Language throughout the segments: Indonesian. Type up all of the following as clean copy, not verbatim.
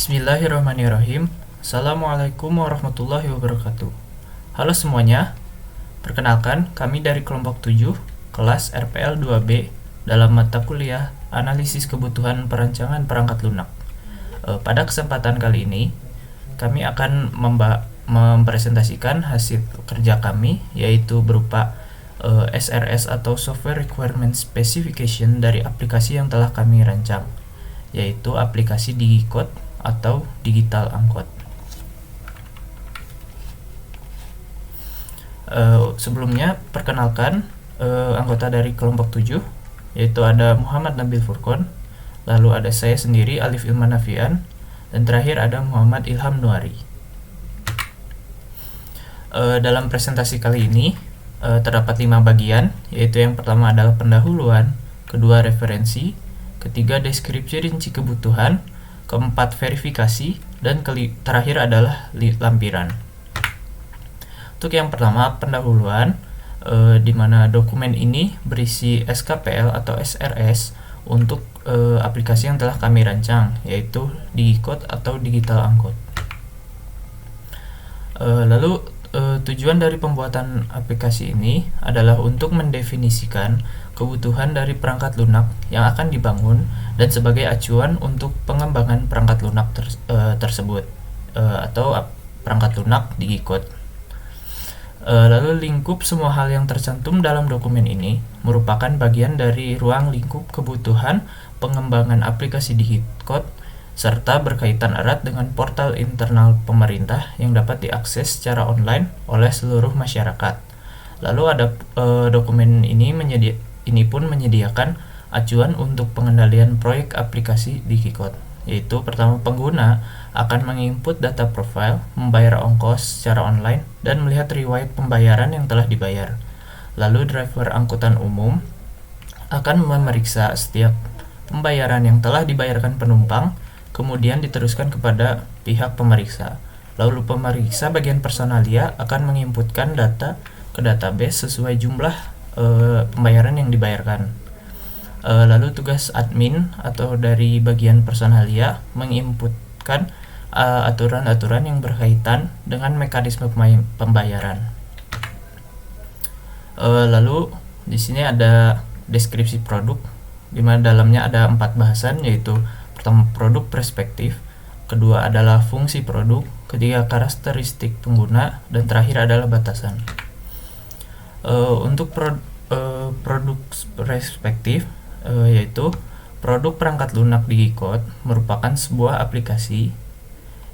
Bismillahirrahmanirrahim. Assalamualaikum warahmatullahi wabarakatuh. Halo semuanya, perkenalkan kami dari kelompok 7 kelas RPL 2B dalam mata kuliah Analisis Kebutuhan Perancangan Perangkat Lunak. Pada kesempatan kali ini kami akan mempresentasikan hasil kerja kami, yaitu berupa SRS atau Software Requirement Specification dari aplikasi yang telah kami rancang, yaitu aplikasi DigiCode atau Digital Angkot. Sebelumnya perkenalkan anggota dari kelompok 7, yaitu ada Muhammad Nabil Furqon, lalu ada saya sendiri Alif Ilman Nafian, dan terakhir ada Muhammad Ilham Nuari. Dalam presentasi kali ini terdapat 5 bagian, yaitu yang pertama adalah pendahuluan, kedua referensi, ketiga deskripsi rinci kebutuhan, keempat verifikasi, dan terakhir adalah lampiran. Untuk yang pertama pendahuluan, di mana dokumen ini berisi SKPL atau SRS untuk aplikasi yang telah kami rancang, yaitu DigiCode atau Digital Angkot. Lalu tujuan dari pembuatan aplikasi ini adalah untuk mendefinisikan kebutuhan dari perangkat lunak yang akan dibangun dan sebagai acuan untuk pengembangan perangkat lunak tersebut atau perangkat lunak DigiCode. Lalu lingkup semua hal yang tercantum dalam dokumen ini merupakan bagian dari ruang lingkup kebutuhan pengembangan aplikasi DigiCode serta berkaitan erat dengan portal internal pemerintah yang dapat diakses secara online oleh seluruh masyarakat. Lalu ada dokumen ini pun menyediakan acuan untuk pengendalian proyek aplikasi DigiCode, yaitu pertama pengguna akan menginput data profile, membayar ongkos secara online, dan melihat riwayat pembayaran yang telah dibayar. Lalu driver angkutan umum akan memeriksa setiap pembayaran yang telah dibayarkan penumpang, kemudian diteruskan kepada pihak pemeriksa. Lalu pemeriksa bagian personalia akan menginputkan data ke database sesuai jumlah pembayaran yang dibayarkan. Lalu tugas admin atau dari bagian personalia menginputkan aturan-aturan yang berkaitan dengan mekanisme pembayaran. Lalu di sini ada deskripsi produk, di mana dalamnya ada 4 bahasan, yaitu pertama produk perspektif, kedua adalah fungsi produk, ketiga karakteristik pengguna, dan terakhir adalah batasan. Untuk produk perspektif, yaitu produk perangkat lunak DigiCode merupakan sebuah aplikasi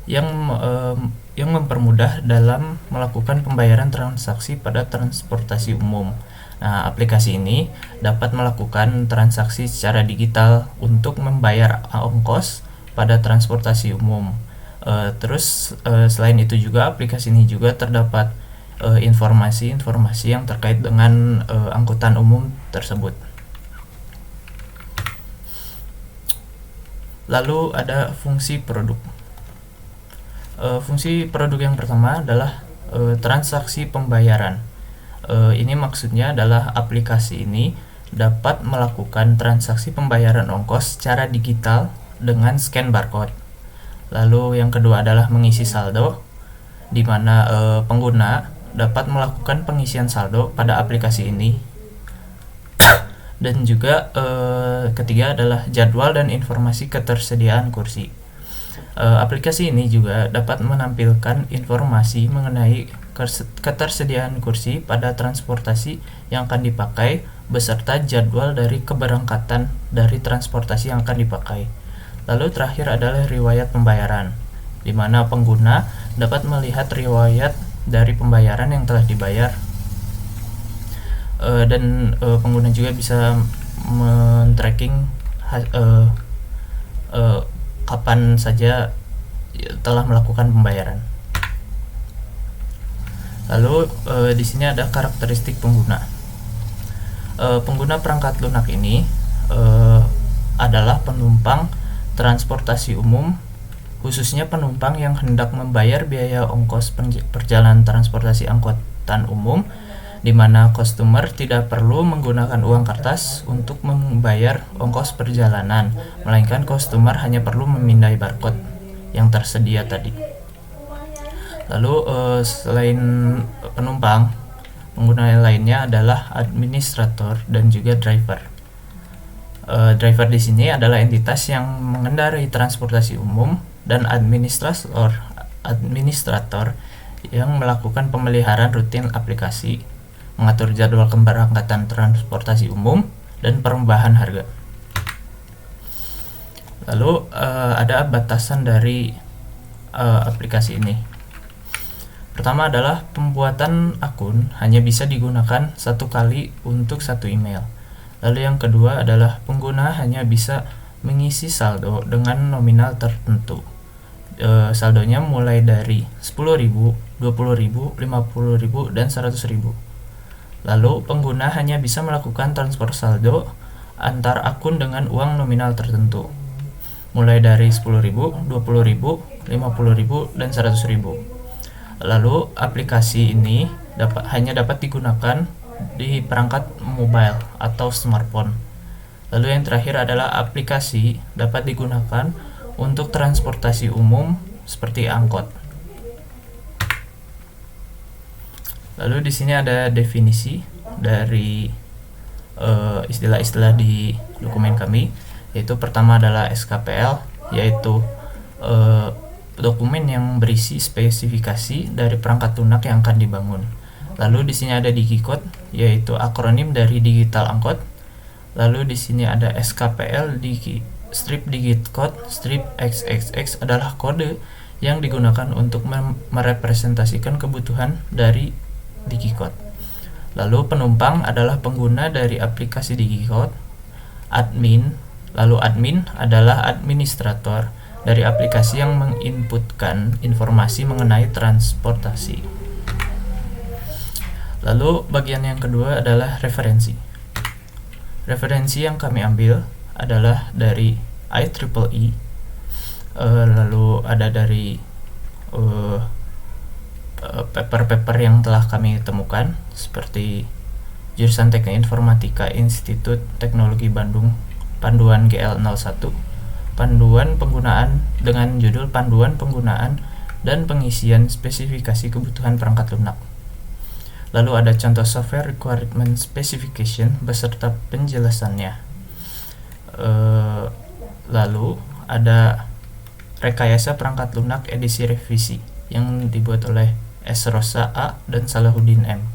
yang mempermudah dalam melakukan pembayaran transaksi pada transportasi umum. Nah, aplikasi ini dapat melakukan transaksi secara digital untuk membayar ongkos pada transportasi umum. Selain itu juga aplikasi ini juga terdapat informasi-informasi yang terkait dengan angkutan umum tersebut. Lalu ada fungsi produk. Fungsi produk yang pertama adalah transaksi pembayaran. Ini maksudnya adalah aplikasi ini dapat melakukan transaksi pembayaran ongkos secara digital dengan scan barcode. Lalu yang kedua adalah mengisi saldo, di mana pengguna dapat melakukan pengisian saldo pada aplikasi ini. Dan juga ketiga adalah jadwal dan informasi ketersediaan kursi. Aplikasi ini juga dapat menampilkan informasi mengenai ketersediaan kursi pada transportasi yang akan dipakai beserta jadwal dari keberangkatan dari transportasi yang akan dipakai. Lalu terakhir adalah riwayat pembayaran, di mana pengguna dapat melihat riwayat dari pembayaran yang telah dibayar, dan pengguna juga bisa men-tracking kapan saja telah melakukan pembayaran. Lalu di sini ada karakteristik pengguna. Pengguna perangkat lunak ini adalah penumpang transportasi umum, khususnya penumpang yang hendak membayar biaya ongkos perjalanan transportasi angkutan umum, di mana customer tidak perlu menggunakan uang kertas untuk membayar ongkos perjalanan, melainkan customer hanya perlu memindai barcode yang tersedia tadi. Lalu selain penumpang, pengguna lainnya adalah administrator dan juga driver. Driver di sini adalah entitas yang mengendarai transportasi umum, dan administrator yang melakukan pemeliharaan rutin aplikasi, mengatur jadwal keberangkatan transportasi umum, dan perubahan harga. Lalu ada batasan dari aplikasi ini. Pertama adalah pembuatan akun hanya bisa digunakan satu kali untuk satu email. Lalu yang kedua adalah pengguna hanya bisa mengisi saldo dengan nominal tertentu. Saldonya mulai dari 10.000, 20.000, 50.000, dan 100.000. Lalu pengguna hanya bisa melakukan transfer saldo antar akun dengan uang nominal tertentu, mulai dari 10.000, 20.000, 50.000, dan 100.000. Lalu aplikasi ini hanya dapat digunakan di perangkat mobile atau smartphone. Lalu yang terakhir adalah aplikasi dapat digunakan untuk transportasi umum seperti angkot. Lalu di sini ada definisi dari istilah-istilah di dokumen kami, yaitu pertama adalah SKPL, yaitu dokumen yang berisi spesifikasi dari perangkat lunak yang akan dibangun. Lalu di sini ada DigiCode, yaitu akronim dari digital angkot. Lalu di sini ada SKPL, strip DigiCode, strip XXX adalah kode yang digunakan untuk merepresentasikan kebutuhan dari DigiCode. Lalu penumpang adalah pengguna dari aplikasi DigiCode. Lalu admin adalah administrator dari aplikasi yang menginputkan informasi mengenai transportasi. Lalu bagian yang kedua adalah referensi. Referensi yang kami ambil adalah dari IEEE, lalu ada dari paper-paper yang telah kami temukan, seperti jurusan Teknik Informatika Institut Teknologi Bandung, Panduan GL01, Panduan Penggunaan dengan judul Panduan Penggunaan dan Pengisian Spesifikasi Kebutuhan Perangkat Lunak. Lalu ada contoh software requirement specification beserta penjelasannya. Lalu ada rekayasa perangkat lunak edisi revisi yang dibuat oleh S. Rosa A. dan Salahuddin M.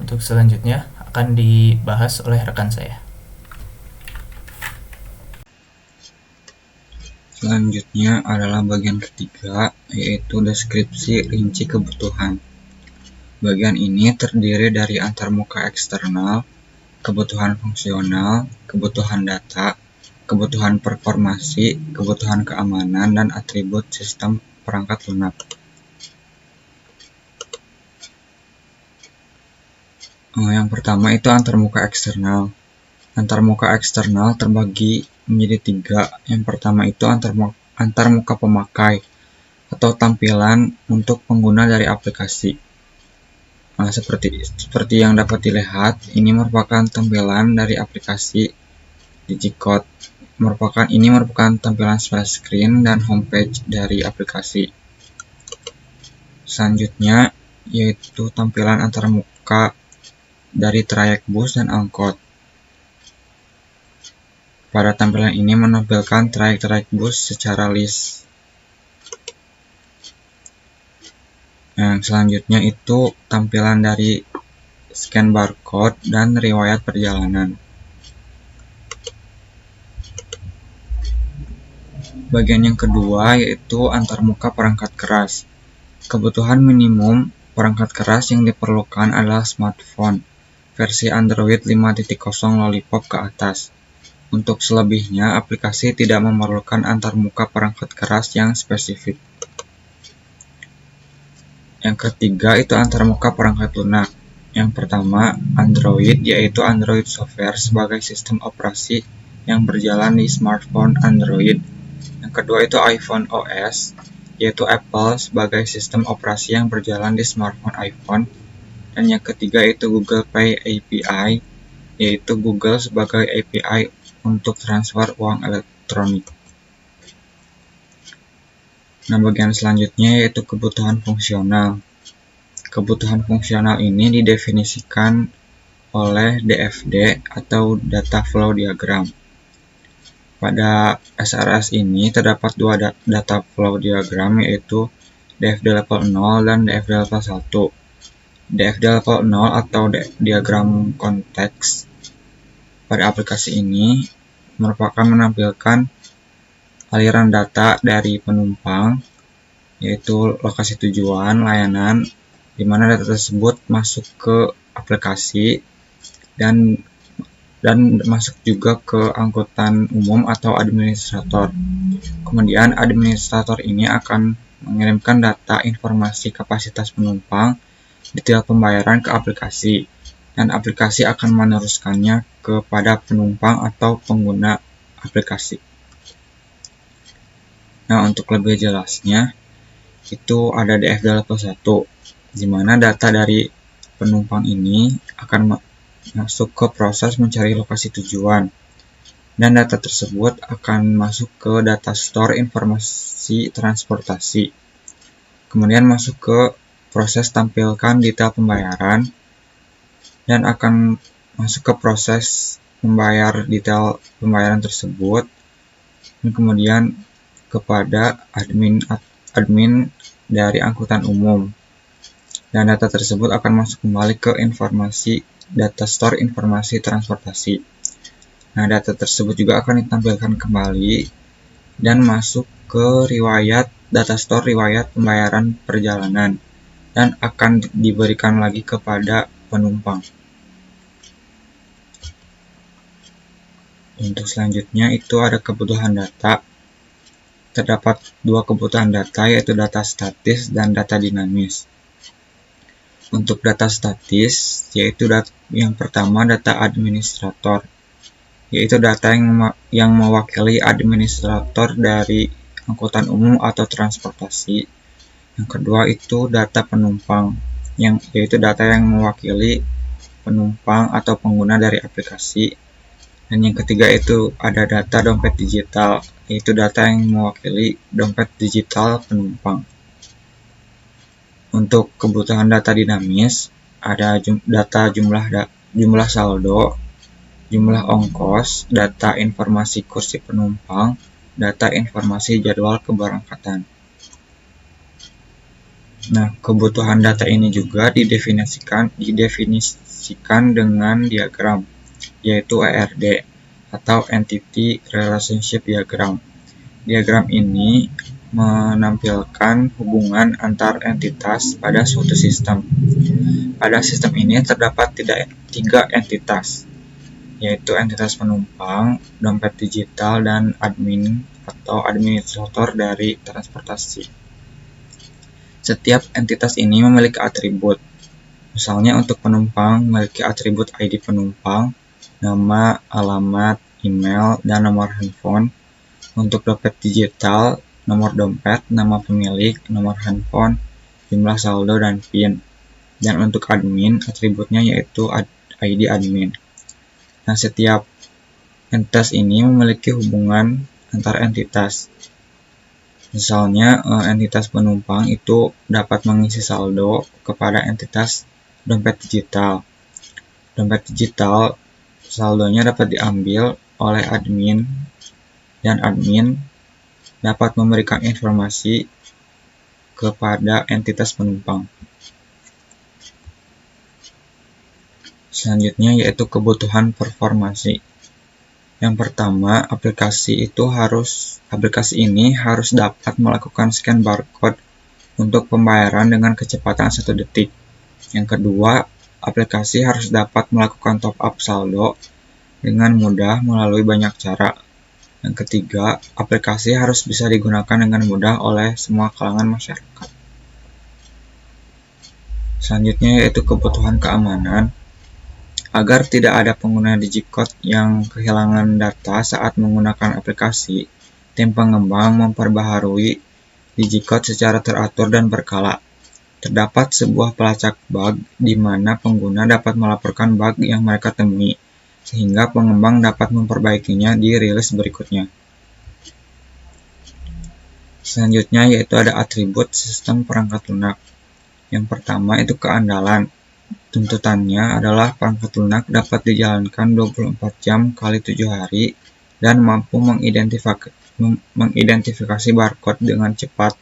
Untuk selanjutnya akan dibahas oleh rekan saya. Selanjutnya adalah bagian ketiga, yaitu deskripsi rinci kebutuhan. Bagian ini terdiri dari antarmuka eksternal, kebutuhan fungsional, kebutuhan data, kebutuhan performasi, kebutuhan keamanan, dan atribut sistem perangkat lunak. Yang pertama itu antarmuka eksternal. Antarmuka eksternal terbagi menjadi tiga. Yang pertama itu antarmuka pemakai atau tampilan untuk pengguna dari aplikasi. Seperti yang dapat dilihat, ini merupakan tampilan dari aplikasi DigiCode. Ini merupakan tampilan splash screen dan homepage dari aplikasi. Selanjutnya yaitu tampilan antarmuka dari trayek bus dan angkot. Pada tampilan ini menampilkan trayek bus secara list. Yang selanjutnya itu tampilan dari scan barcode dan riwayat perjalanan. Bagian yang kedua yaitu antarmuka perangkat keras. Kebutuhan minimum perangkat keras yang diperlukan adalah smartphone versi Android 5.0 Lollipop ke atas. Untuk selebihnya, aplikasi tidak memerlukan antarmuka perangkat keras yang spesifik. Yang ketiga itu antarmuka perangkat lunak. Yang pertama, Android, yaitu Android software sebagai sistem operasi yang berjalan di smartphone Android. Yang kedua itu iPhone OS, yaitu Apple sebagai sistem operasi yang berjalan di smartphone iPhone. Dan yang ketiga itu Google Pay API, yaitu Google sebagai API untuk transfer uang elektronik. Nah, bagian selanjutnya yaitu kebutuhan fungsional. Kebutuhan fungsional ini didefinisikan oleh DFD atau Data Flow Diagram. Pada SRS ini terdapat dua data flow diagram, yaitu DFD level 0 dan DFD level 1. DFD level 0 atau diagram konteks pada aplikasi ini merupakan menampilkan aliran data dari penumpang, yaitu lokasi tujuan, layanan, di mana data tersebut masuk ke aplikasi dan masuk juga ke angkutan umum atau administrator. Kemudian administrator ini akan mengirimkan data informasi kapasitas penumpang, detail pembayaran ke aplikasi, dan aplikasi akan meneruskannya kepada penumpang atau pengguna aplikasi. Nah, untuk lebih jelasnya, itu ada DFD level 1, di mana data dari penumpang ini akan masuk ke proses mencari lokasi tujuan, dan data tersebut akan masuk ke data store informasi transportasi, kemudian masuk ke proses tampilkan detail pembayaran, dan akan masuk ke proses membayar detail pembayaran tersebut, dan kemudian kepada admin dari angkutan umum, dan data tersebut akan masuk kembali ke data store informasi transportasi. Nah, data tersebut juga akan ditampilkan kembali dan masuk ke data store riwayat pembayaran perjalanan, dan akan diberikan lagi kepada penumpang. Untuk selanjutnya itu ada kebutuhan data. Terdapat dua kebutuhan data, yaitu data statis dan data dinamis. Untuk data statis, yaitu yang pertama data administrator, yaitu data yang mewakili administrator dari angkutan umum atau transportasi. Yang kedua itu data penumpang, yaitu data yang mewakili penumpang atau pengguna dari aplikasi. Dan yang ketiga itu ada data dompet digital, yaitu data yang mewakili dompet digital penumpang. Untuk kebutuhan data dinamis, ada data jumlah saldo, jumlah ongkos, data informasi kursi penumpang, data informasi jadwal keberangkatan. Nah, kebutuhan data ini juga didefinisikan dengan diagram, yaitu ERD atau Entity Relationship Diagram. Diagram ini menampilkan hubungan antar entitas pada suatu sistem. Pada sistem ini terdapat tiga entitas, yaitu entitas penumpang, dompet digital, dan admin atau administrator dari transportasi. Setiap entitas ini memiliki atribut. Misalnya untuk penumpang memiliki atribut ID penumpang, nama, alamat, email, dan nomor handphone. Untuk dompet digital, nomor dompet, nama pemilik, nomor handphone, jumlah saldo, dan PIN. Dan untuk admin, atributnya yaitu ID admin. Nah, setiap entitas ini memiliki hubungan antar entitas. Misalnya, entitas penumpang itu dapat mengisi saldo kepada entitas dompet digital. Dompet digital, saldonya dapat diambil oleh admin, dan admin dapat memberikan informasi kepada entitas penumpang. Selanjutnya yaitu kebutuhan performasi. Yang pertama, aplikasi ini harus dapat melakukan scan barcode untuk pembayaran dengan kecepatan 1 detik. Yang kedua, aplikasi harus dapat melakukan top up saldo dengan mudah melalui banyak cara. Yang ketiga, aplikasi harus bisa digunakan dengan mudah oleh semua kalangan masyarakat. Selanjutnya yaitu kebutuhan keamanan. Agar tidak ada pengguna Digicode yang kehilangan data saat menggunakan aplikasi, tim pengembang memperbaharui Digicode secara teratur dan berkala. Terdapat sebuah pelacak bug di mana pengguna dapat melaporkan bug yang mereka temui, sehingga pengembang dapat memperbaikinya di rilis berikutnya. Selanjutnya yaitu ada atribut sistem perangkat lunak. Yang pertama itu keandalan. Tuntutannya adalah perangkat lunak dapat dijalankan 24 jam kali 7 hari dan mampu mengidentifikasi barcode dengan cepat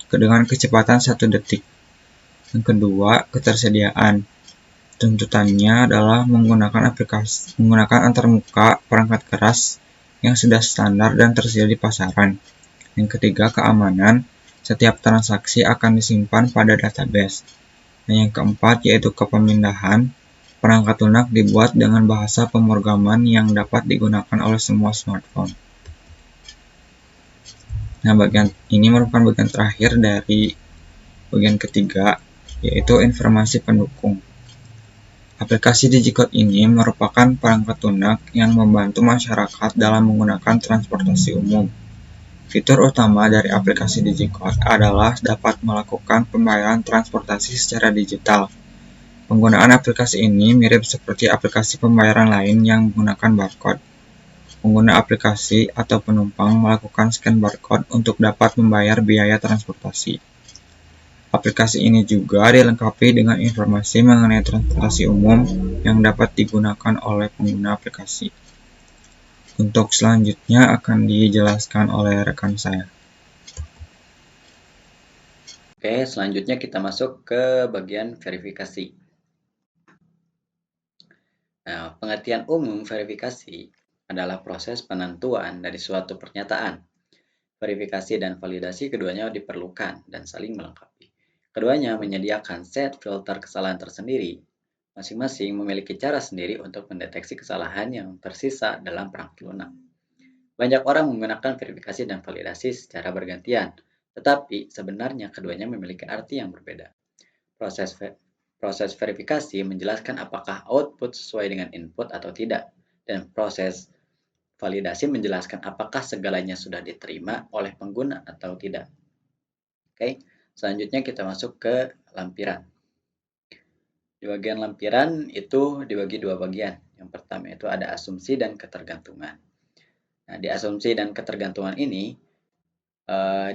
dengan kecepatan 1 detik. Yang kedua, ketersediaan. Tuntutannya adalah menggunakan antarmuka perangkat keras yang sudah standar dan tersedia di pasaran. Yang ketiga, keamanan. Setiap transaksi akan disimpan pada database. Dan yang keempat yaitu kepemindahan. Perangkat lunak dibuat dengan bahasa pemrograman yang dapat digunakan oleh semua smartphone. Nah, bagian ini merupakan bagian terakhir dari bagian ketiga, yaitu informasi pendukung. Aplikasi DigiCode ini merupakan perangkat lunak yang membantu masyarakat dalam menggunakan transportasi umum. Fitur utama dari aplikasi DigiCode adalah dapat melakukan pembayaran transportasi secara digital. Penggunaan aplikasi ini mirip seperti aplikasi pembayaran lain yang menggunakan barcode. Pengguna aplikasi atau penumpang melakukan scan barcode untuk dapat membayar biaya transportasi. Aplikasi ini juga dilengkapi dengan informasi mengenai transportasi umum yang dapat digunakan oleh pengguna aplikasi. Untuk selanjutnya akan dijelaskan oleh rekan saya. Oke, selanjutnya kita masuk ke bagian verifikasi. Nah, pengertian umum verifikasi adalah proses penentuan dari suatu pernyataan. Verifikasi dan validasi keduanya diperlukan dan saling melengkapi. Keduanya menyediakan set filter kesalahan tersendiri. Masing-masing memiliki cara sendiri untuk mendeteksi kesalahan yang tersisa dalam perangkat lunak. Banyak orang menggunakan verifikasi dan validasi secara bergantian, tetapi sebenarnya keduanya memiliki arti yang berbeda. Proses verifikasi menjelaskan apakah output sesuai dengan input atau tidak, dan proses validasi menjelaskan apakah segalanya sudah diterima oleh pengguna atau tidak. Oke, selanjutnya kita masuk ke lampiran. Di bagian lampiran itu dibagi dua bagian. Yang pertama itu ada asumsi dan ketergantungan. Nah, di asumsi dan ketergantungan ini,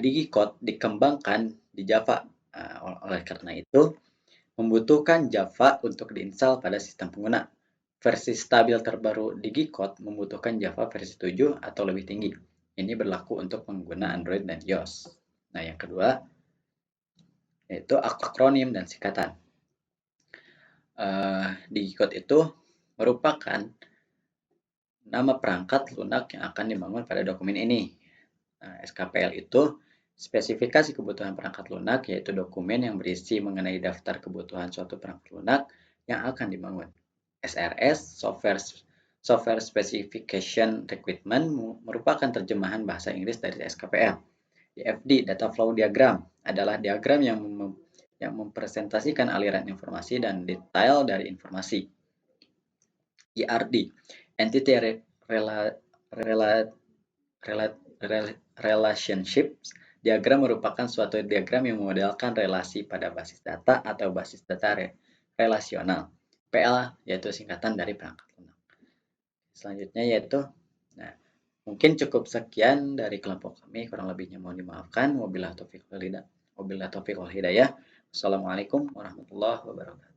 DigiCode dikembangkan di Java. Oleh karena itu, membutuhkan Java untuk diinstal pada sistem pengguna. Versi stabil terbaru DigiCode membutuhkan Java versi 7 atau lebih tinggi. Ini berlaku untuk pengguna Android dan iOS. Nah, yang kedua, yaitu akronim dan singkatan. DigiCode itu merupakan nama perangkat lunak yang akan dibangun pada dokumen ini. Nah, SKPL itu spesifikasi kebutuhan perangkat lunak, yaitu dokumen yang berisi mengenai daftar kebutuhan suatu perangkat lunak yang akan dibangun. SRS, Software Specification Requirement, merupakan terjemahan bahasa Inggris dari SKPL. DFD, Data Flow Diagram, adalah diagram yang mempresentasikan aliran informasi dan detail dari informasi. ERD, Entity Relationships, diagram merupakan suatu diagram yang memodelkan relasi pada basis data atau basis data relasional. PL yaitu singkatan dari perangkat lunak. Selanjutnya yaitu, nah, mungkin cukup sekian dari kelompok kami, kurang lebihnya mohon dimaafkan. Wabillahi taufiq wal hidayah. Wassalamualaikum warahmatullahi wabarakatuh.